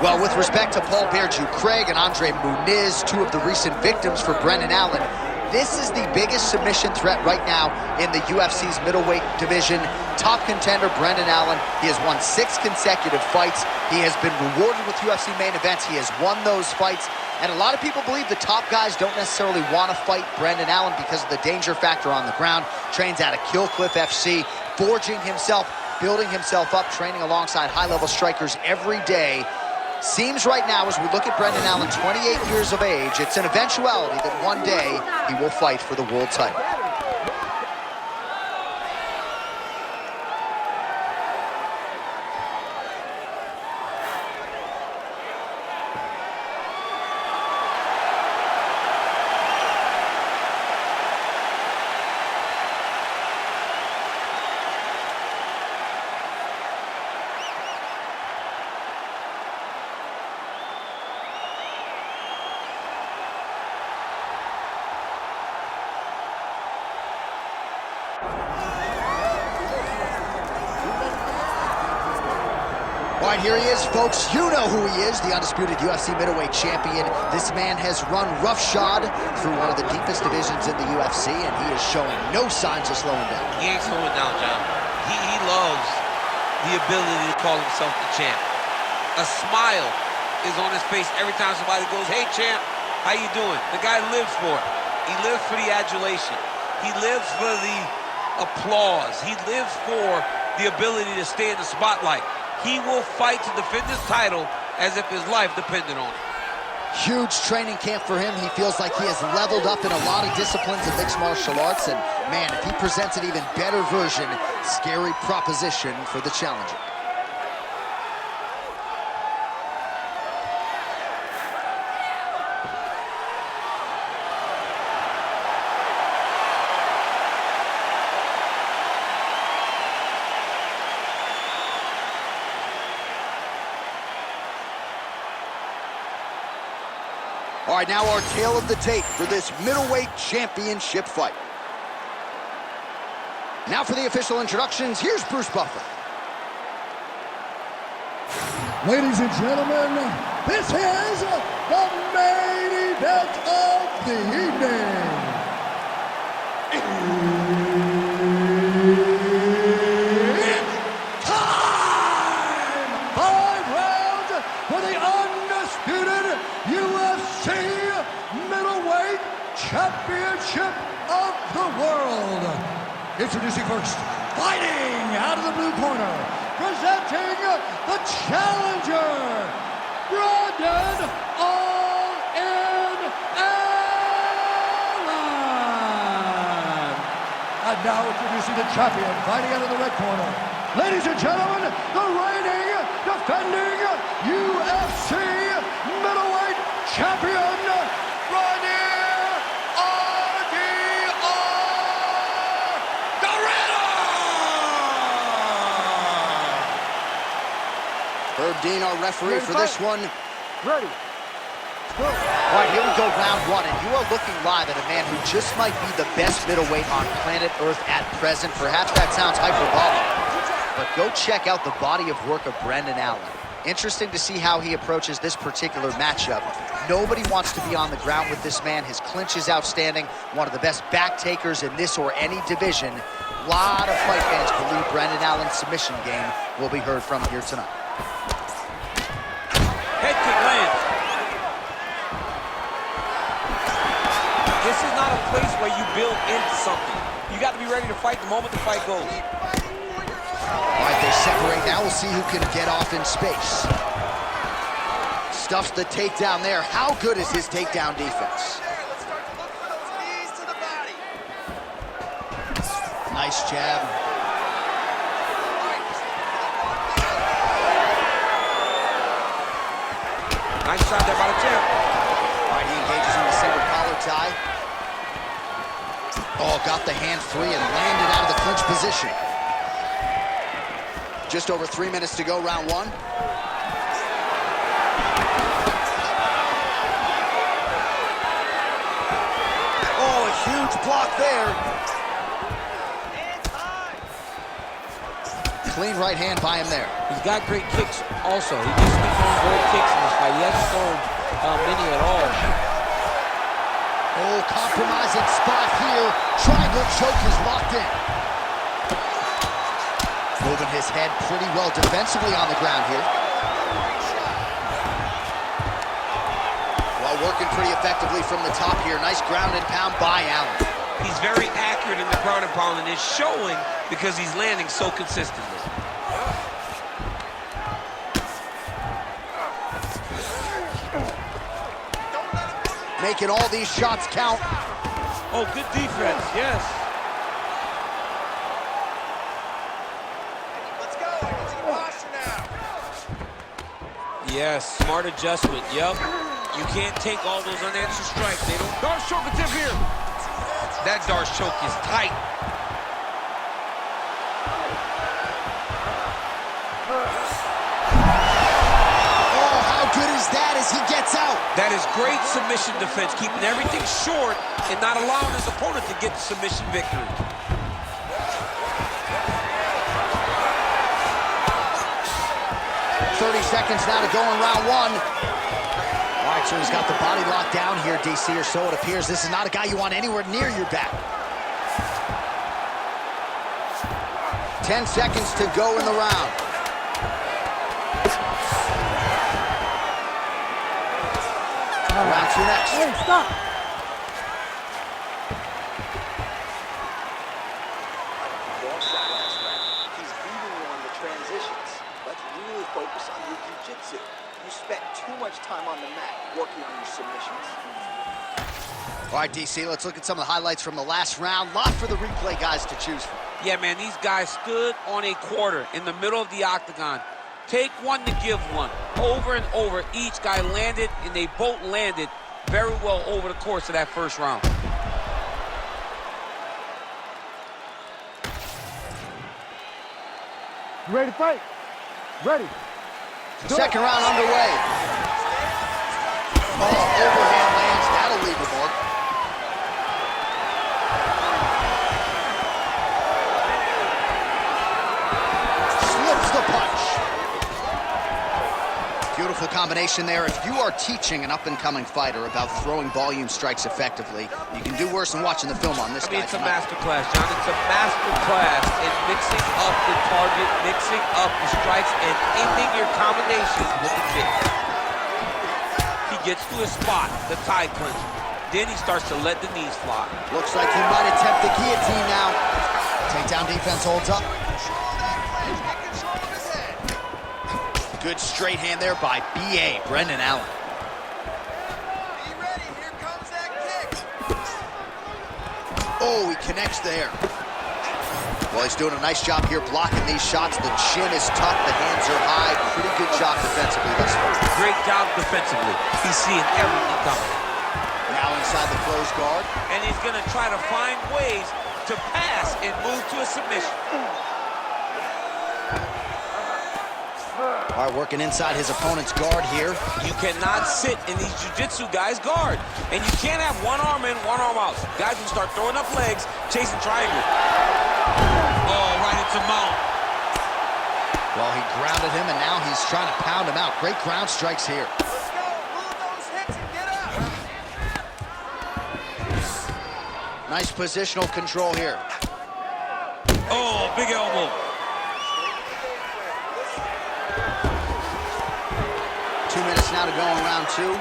Well, with respect to Paul Bearju Craig and Andre Muniz, two of the recent victims for Brendan Allen, this is the biggest submission threat right now in the UFC's middleweight division. Top contender Brendan Allen. He has won 6 consecutive fights. He has been rewarded with UFC main events. He has won those fights. And a lot of people believe the top guys don't necessarily want to fight Brendan Allen because of the danger factor on the ground. Trains out of Kill Cliff FC, forging himself, building himself up, training alongside high-level strikers every day. Seems right now, as we look at Brendan Allen, 28 years of age, it's an eventuality that one day he will fight for the world title. All right, here he is, folks. You know who he is, the undisputed UFC middleweight champion. This man has run roughshod through one of the deepest divisions in the UFC, and he is showing no signs of slowing down. He ain't slowing down, John. He loves the ability to call himself the champ. A smile is on his face every time somebody goes, "Hey, champ, how you doing?" The guy lives for it. He lives for the adulation. He lives for the applause. He lives for the ability to stay in the spotlight. He will fight to defend his title as if his life depended on it. Huge training camp for him. He feels like he has leveled up in a lot of disciplines of mixed martial arts. And man, if he presents an even better version, scary proposition for the challenger. All right, now our tale of the tape for this middleweight championship fight. Now for the official introductions, here's Bruce Buffer. Ladies and gentlemen, this is the main event of the evening. It's time! 5 rounds for the undisputed UFC middleweight championship of the world. Introducing first, fighting out of the blue corner, presenting the challenger, Brendan All-In Allen. And now introducing the champion, fighting out of the red corner. Ladies and gentlemen, the reigning, defending UFC middleweight champion, Reinier, Herb Dean, our referee for this one. Ready. All right, here we go, round 1, and you are looking live at a man who just might be the best middleweight on planet Earth at present. Perhaps that sounds hyperbolic, but go check out the body of work of Brendan Allen. Interesting to see how he approaches this particular matchup. Nobody wants to be on the ground with this man. His clinch is outstanding, one of the best back takers in this or any division. A lot of fight fans believe Brendan Allen's submission game will be heard from here tonight. Head kick lands. This is not a place where you build into something. You got to be ready to fight the moment the fight goes. All right, they separate now. We'll see who can get off in space. Stuffs the takedown there. How good is his takedown defense? Nice jab. Nice shot there by the champ. All right, he engages in the single collar tie. Oh, got the hand free and landed out of the clinch position. Just over 3 minutes to go, round 1. Oh, a huge block there. Clean right hand by him there. He's got great kicks also. He just been throwing great kicks in this fight. He hasn't thrown many at all. Oh, compromising spot here. Triangle choke is locked in. Moving his head pretty well defensively on the ground here. While working pretty effectively from the top here. Nice ground and pound by Allen. He's very accurate in the ground and pound, and it's showing because he's landing so consistently. Making all these shots count. Oh, good defense, yes. Let's go. I can see the posture now. Yes, smart adjustment, yep. You can't take all those unanswered strikes. They don't. Darce choke attempt here. That Darce choke is tight. Oh, how good is that as he gets out? That is great submission defense, keeping everything short and not allowing his opponent to get the submission victory. 30 seconds now to go in round one. All right, so he's got the body locked down here, DC, or so it appears. This is not a guy you want anywhere near your back. 10 seconds to go in the round. Round two next. Hey, stop. He's beating you on the transitions. Let's really focus on your jiu-jitsu. You spent too much time on the mat working on your submissions. All right, DC, let's look at some of the highlights from the last round. Lot for the replay guys to choose from. Yeah, man, these guys stood on a quarter in the middle of the octagon. Take one to give one. Over and over, each guy landed, and they both landed very well over the course of that first round. You ready to fight? Ready. Second round underway. Oh, overhand lands. That'll leave a mark. Slips the punch. Beautiful combination there. If you are teaching an up-and-coming fighter about throwing volume strikes effectively, you can do worse than watching the film on this guy. It's a master class, John. It's a master class in mixing up the target, mixing up the strikes, and ending your combinations with the kick. He gets to a spot, the tie clinch. Then he starts to let the knees fly. Looks like he might attempt the guillotine now. Takedown defense holds up. Good straight hand there by B.A. Brendan Allen. Be ready. Here comes that kick. Oh, he connects there. Well, he's doing a nice job here blocking these shots. The chin is tucked, the hands are high. Pretty good job defensively thus far. Great job defensively. He's seeing everything coming. Now inside the closed guard. And he's going to try to find ways to pass and move to a submission. All right, working inside his opponent's guard here. You cannot sit in these jiu-jitsu guys' guard. And you can't have one arm in, one arm out. Guys will start throwing up legs, chasing triangle. Oh, right into mount. Well, he grounded him, and now he's trying to pound him out. Great ground strikes here. Let's go. Move those hips and get up. Nice positional control here. Oh, big elbow. 2 minutes now to go in round two.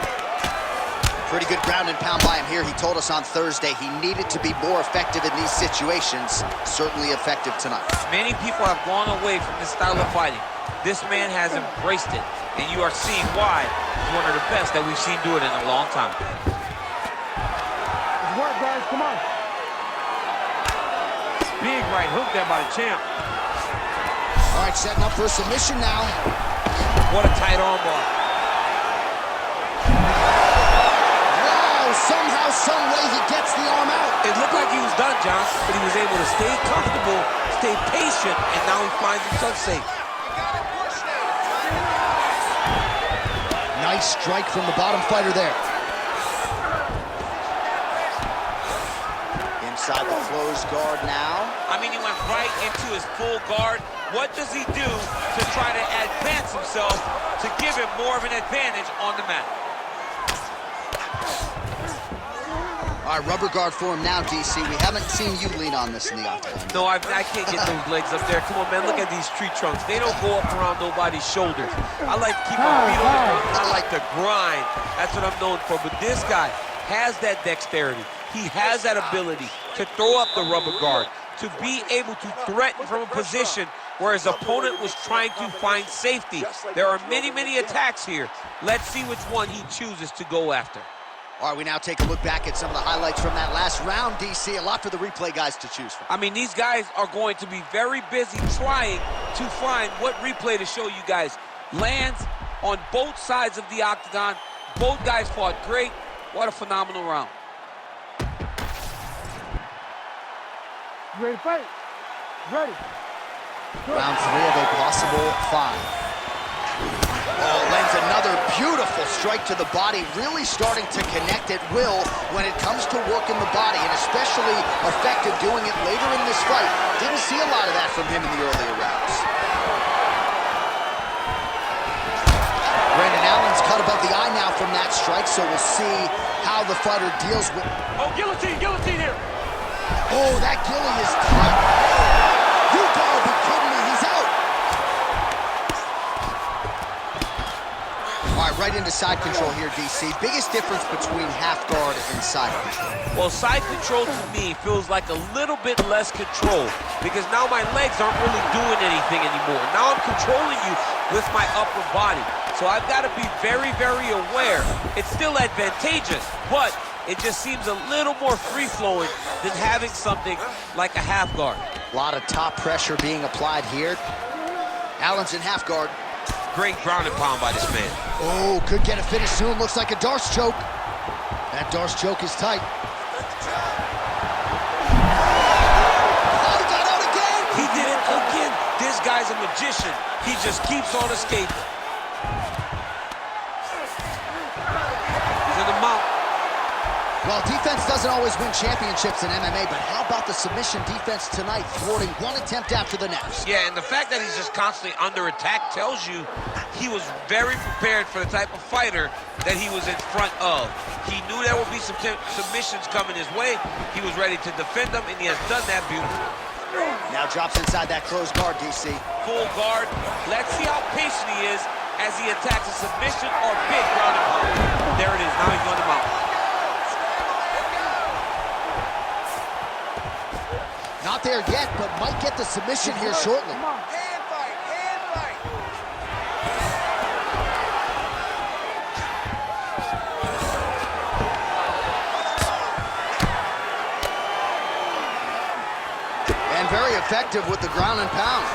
Pretty good ground and pound by him here. He told us on Thursday he needed to be more effective in these situations. Certainly effective tonight. Many people have gone away from this style of fighting. This man has embraced it, and you are seeing why he's one of the best that we've seen do it in a long time. Let's work, guys. Come on. Big right hook there by the champ. All right, setting up for a submission now. What a tight arm bar. Somehow, some way, he gets the arm out. It looked like he was done, John, but he was able to stay comfortable, stay patient, and now he finds himself safe. You got it. Push now. Nice strike from the bottom fighter there. inside the closed guard now. I mean, he went right into his full guard. What does he do to try to advance himself to give him more of an advantage on the mat? All right, rubber guard for him now, DC. We haven't seen you lean on this in the octagon. No, I can't get those legs up there. Come on, man, look at these tree trunks. They don't go up around nobody's shoulders. I like to keep my feet on the ground. I like to grind. That's what I'm known for. But this guy has that dexterity. He has that ability to throw up the rubber guard, to be able to threaten from a position where his opponent was trying to find safety. There are many, many attacks here. Let's see which one he chooses to go after. All right, we now take a look back at some of the highlights from that last round, DC. A lot for the replay guys to choose from. I mean, these guys are going to be very busy trying to find what replay to show you guys. Lands on both sides of the octagon. Both guys fought great. What a phenomenal round. You ready to fight? Ready. Round 3 of a possible 5. Oh, lands another beautiful strike to the body, really starting to connect at will when it comes to working the body, and especially effective doing it later in this fight. Didn't see a lot of that from him in the earlier rounds. Brandon Allen's cut above the eye now from that strike, so we'll see how the fighter deals with... Oh, guillotine here. Oh, that gilly is tight. You gotta be kidding me, he's out. All right, right into side control here, DC. Biggest difference between half guard and side control? Well, side control to me feels like a little bit less control because now my legs aren't really doing anything anymore. Now I'm controlling you with my upper body. So I've got to be very, very aware. It's still advantageous, but it just seems a little more free-flowing than having something like a half guard. A lot of top pressure being applied here. Allen's in half guard. Great ground and pound by this man. Oh, could get a finish soon. Looks like a Darce choke. That Darce choke is tight. Oh, he got out again! He did it again. This guy's a magician. He just keeps on escaping. He's in the mount. Well, defense doesn't always win championships in MMA, but how about the submission defense tonight, thwarting one attempt after the next? Yeah, and the fact that he's just constantly under attack tells you he was very prepared for the type of fighter that he was in front of. He knew there would be some submissions coming his way. He was ready to defend them, and he has done that beautifully. Now drops inside that closed guard, DC. Full guard. Let's see how patient he is as he attacks a submission or big ground and pound. There it is. Now he's going to mount. Not there yet, but might get the submission here shortly. Hand fight, hand fight. And very effective with the ground and pound.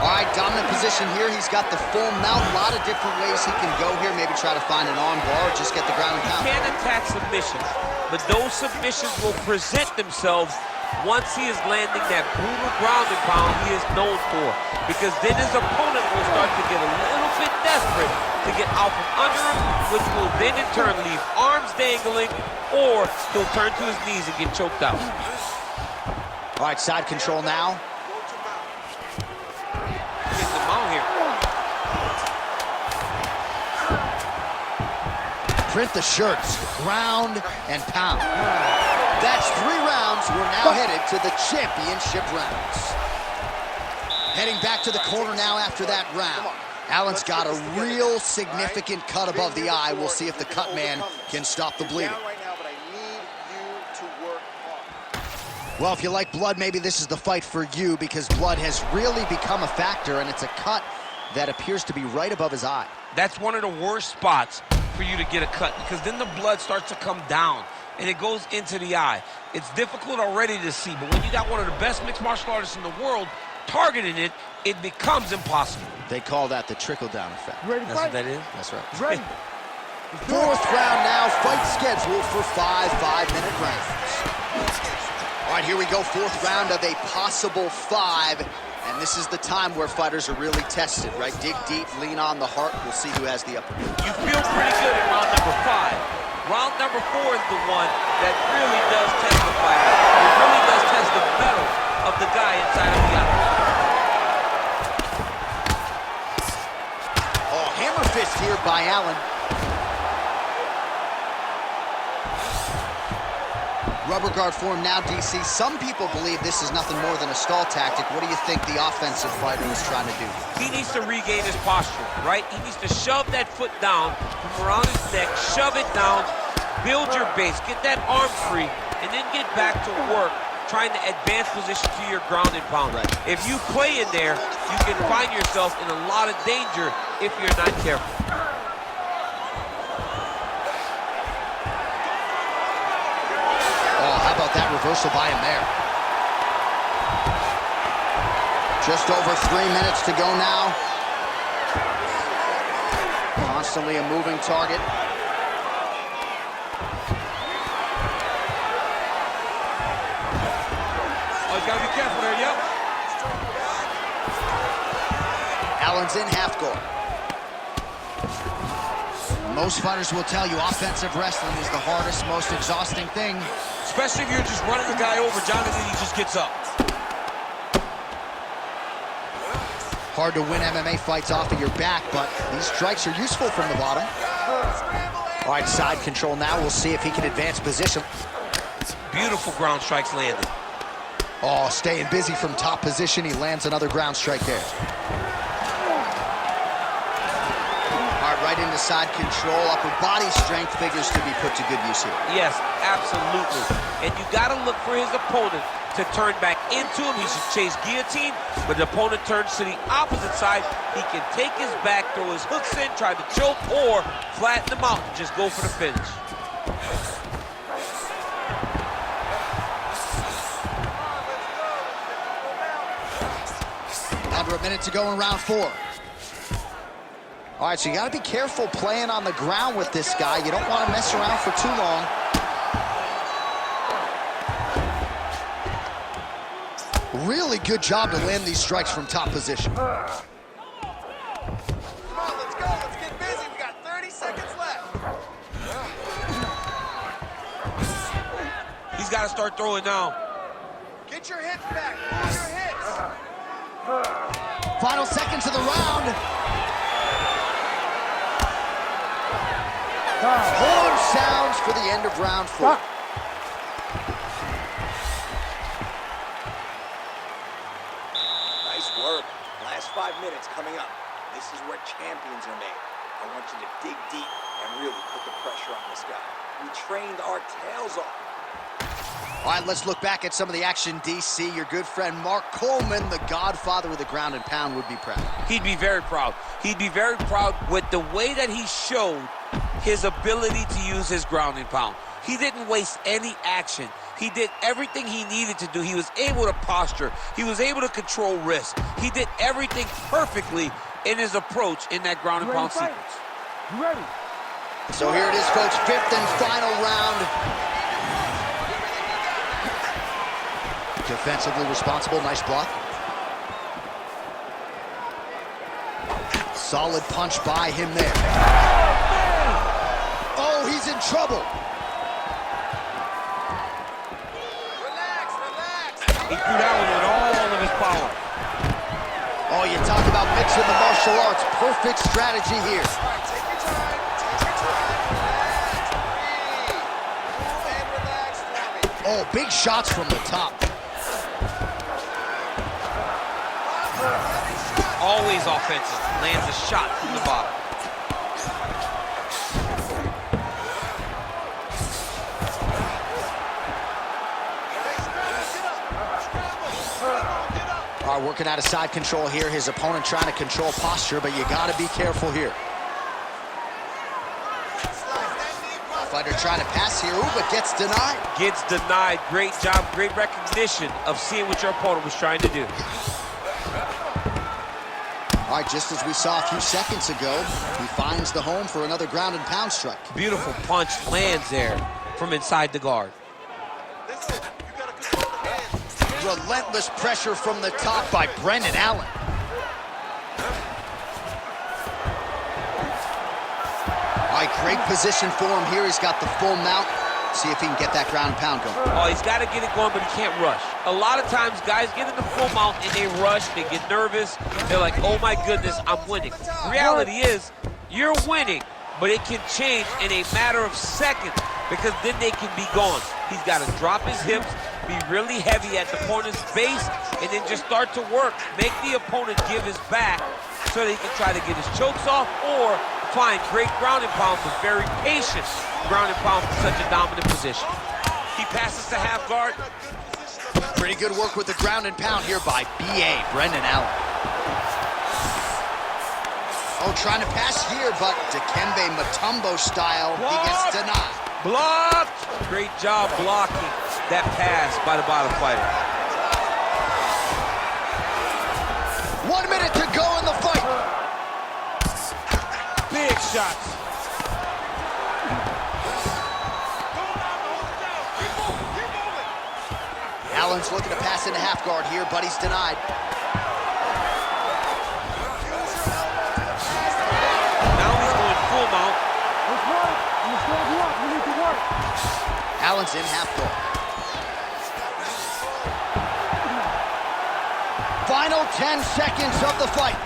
All right, dominant position here. He's got the full mount. A lot of different ways he can go here. Maybe try to find an arm bar or just get the ground and pound. He can attack submissions, but those submissions will present themselves once he is landing that brutal ground and pound he is known for. Because then his opponent will start to get a little bit desperate to get out from under him, which will then in turn leave arms dangling, or he'll turn to his knees and get choked out. All right, side control now. Print the shirts, ground and pound. That's 3 rounds. We're now headed to the championship rounds. Heading back to the corner now after that round. Allen's got a real significant cut above the eye. We'll see if the cut man can stop the bleeding. Well, if you like blood, maybe this is the fight for you, because blood has really become a factor, and it's a cut that appears to be right above his eye. That's one of the worst spots for you to get a cut, because then the blood starts to come down and it goes into the eye. It's difficult already to see, but when you got one of the best mixed martial artists in the world targeting it, it becomes impossible. They call that the trickle-down effect. Ready to That's fight? what that is? That's right. Ready. 4th round now, fight scheduled for 5 5-minute rounds. All right, here we go, 4th round of a possible 5. And this is the time where fighters are really tested, right? Dig deep, lean on the heart. We'll see who has the upper hand. You feel pretty good in round number 5. Round number 4 is the one that really does test the fighter. It really does test the mettle of the guy inside of the octagon. Oh, hammer fist here by Allen. Rubber guard form now, DC. Some people believe this is nothing more than a stall tactic. What do you think the offensive fighter is trying to do? He needs to regain his posture, right? He needs to shove that foot down from around his neck, shove it down, build your base, get that arm free, and then get back to work trying to advance position to your ground and pound. Right. If you play in there, you can find yourself in a lot of danger if you're not careful. How about that reversal by him there? Just over 3 minutes to go now. Constantly a moving target. Oh, you gotta be careful there, yep. Allen's in half guard. Most fighters will tell you offensive wrestling is the hardest, most exhausting thing. Especially if you're just running the guy over, Jonathan, he just gets up. Hard to win MMA fights off of your back, but these strikes are useful from the bottom. All right, side control now. We'll see if he can advance position. Beautiful ground strikes landed. Oh, staying busy from top position. He lands another ground strike there. All right, right into side control. Upper body strength figures to be put to good use here. Yes, absolutely. And you gotta look for his opponent to turn back into him. He should chase guillotine, but the opponent turns to the opposite side. He can take his back, throw his hooks in, try to choke, or flatten him out and just go for the finish. Under a minute to go in round 4. All right, so you got to be careful playing on the ground with this guy. You don't want to mess around for too long. Really good job to land these strikes from top position. Come on, let's go. Let's get busy. We got 30 seconds left. He's got to start throwing now. Get your hips back. Move your hips. Final seconds of the round. Horn sounds for the end of round 4. Nice work. Last 5 minutes coming up. This is where champions are made. I want you to dig deep and really put the pressure on this guy. We trained our tails off. All right, let's look back at some of the action, DC. Your good friend Mark Coleman, the godfather of the ground and pound, would be proud. He'd be very proud. He'd be very proud with the way that he showed his ability to use his ground and pound. He didn't waste any action. He did everything he needed to do. He was able to posture. He was able to control risk. He did everything perfectly in his approach in that ground and pound sequence. You ready? So here it is, folks, 5th and final round. Defensively responsible, nice block. Solid punch by him there. Oh, he's in trouble. Relax, relax. He threw that one with all of his power. Oh, you talk about mixing the martial arts. Perfect strategy here. All right, take your time. Take your time. Relax. Breathe. Move and relax for me. Oh, big shots from the top. Always offensive. Lands a shot from the bottom. All right, working out of side control here. His opponent trying to control posture, but you got to be careful here. Fighter trying to pass here, ooh, but gets denied. Gets denied. Great job, great recognition of seeing what your opponent was trying to do. All right, just as we saw a few seconds ago, he finds the home for another ground and pound strike. Beautiful punch lands there from inside the guard. Listen, you gotta control the hands. Relentless pressure from the top by Brendan Allen. All right, great position for him here. He's got the full mount. See if he can get that ground and pound going. Oh, he's got to get it going, but he can't rush. A lot of times, guys get in the full mount and they rush, they get nervous. They're like, oh my goodness, I'm winning. Reality is, you're winning, but it can change in a matter of seconds because then they can be gone. He's got to drop his hips, be really heavy at the opponent's base, and then just start to work. Make the opponent give his back so that he can try to get his chokes off or find great ground and pound, but very patient ground and pound from such a dominant position. He passes to half guard. Pretty good work with the ground and pound here by B.A. Brendan Allen. Oh, trying to pass here, but Dikembe Mutombo style, he gets denied. Blocked! Great job blocking that pass by the bottom fighter. 1 minute to go in the fight. Big shots. Allen's looking to pass into half guard here, but he's denied. Now he's going full mount. Let's work. Let's go up. We need to work. Allen's in half guard. Final 10 seconds of the fight.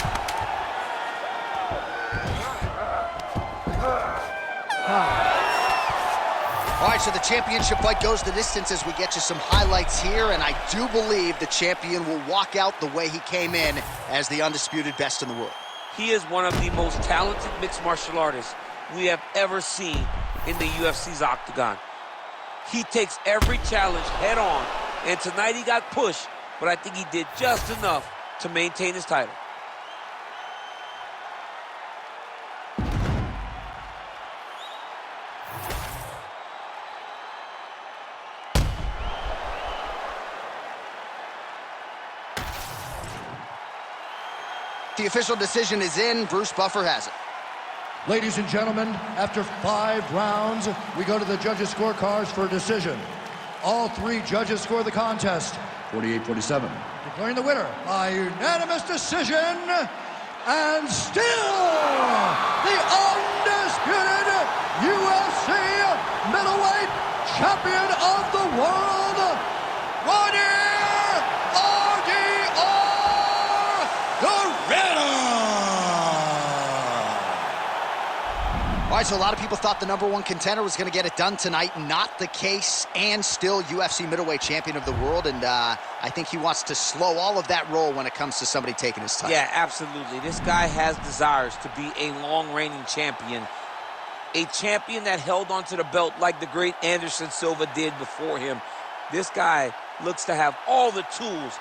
All right, so the championship fight goes the distance as we get you some highlights here, and I do believe the champion will walk out the way he came in as the undisputed best in the world. He is one of the most talented mixed martial artists we have ever seen in the UFC's octagon. He takes every challenge head on, and tonight he got pushed, but I think he did just enough to maintain his title. The official decision is in. Bruce Buffer has it. Ladies and gentlemen, after 5 rounds, we go to the judges' scorecards for a decision. All 3 judges score the contest, 48-47. Declaring the winner by unanimous decision, and still the undisputed UFC middleweight champion of the world, Reinier. All right, so a lot of people thought the #1 contender was going to get it done tonight. Not the case, and still UFC middleweight champion of the world. And I think he wants to slow all of that roll when it comes to somebody taking his title. Yeah, absolutely. This guy has desires to be a long-reigning champion. A champion that held onto the belt like the great Anderson Silva did before him. This guy looks to have all the tools